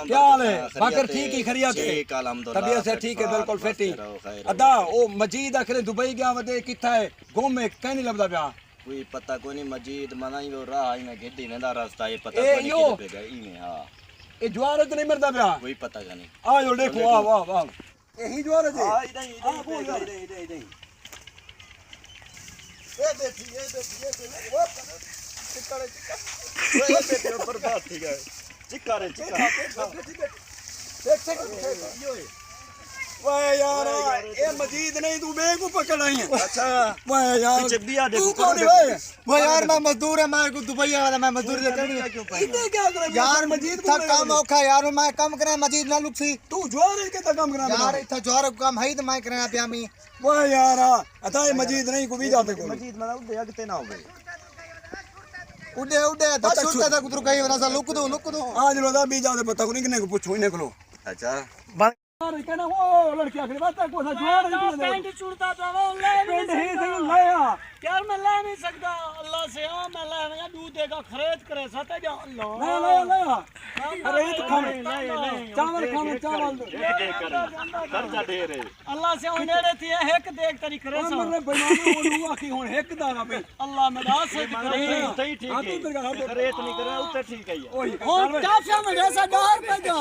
क्या हाल है बाकर ठीक ही खरियत है तबीयत से ठीक है बिल्कुल फिट ही अदा ओ मजीद आखिर दुबई गया वदे किथा है घूम में कहीं नहीं लभदा पिया कोई पता को नहीं मजीद मना ही वो राह ही में गेडी वेंदा रास्ता ये पता को नहीं किधर पे गया ई में हां ए ज्वार तो नहीं मरदा पिया कोई पता का नहीं आ जो देखो वाह वाह वाह यही ज्वार है हां इधर ये देखिए वो चिक्का वो बेटे बर्बाद थी गए चिक्का रे चिक्का देख यो वाह यार ए मजीद नहीं तू बे को पकड़ आई है अच्छा वाह यार पीछे बिया देखो तू कौन है वो यार मैं मजदूर है मैं को दुबई वाला मैं मजदूरी से करनी क्यों पाई इतने क्या करे यार मजीद था काम औखा यार मैं कम करे मजीद ना लुकसी तू ज्वार है के काम करा यार इथा जोर काम है तो मैं करना पिया मी वाह यार अता ये मजीद नहीं को भी जाते को मजीद मना उड़े अगते ना होवे उड़े उड़े दस छुट्टा तक उतर कहीं वना सा लुक दो आज लोदा भी जाते पता को नहीं किने को पूछो इने को अच्छा यार कहना वो लड़की आखिर बात को सा ज्वार है पेंट छुड़ता तो वो ले पेंट ही सही लाया यार मैं ले नहीं सकता अल्लाह से हां मैं लेगा दूध देगा खरीद करे सते जा अल्लाह लाया अरे ये तो खाने चावल खाने चावल खर्चा ढेर है अल्लाह से हुन नेड़े थी एक देख तरी करे सा मरने बेईमानी वो लू आखी हुन एक दाना पे अल्लाह मेरा से करे सही ठीक हां तू तेरे का रेत नहीं करे उते ठीक है ओए और क्या से मेरे सा डर पे जा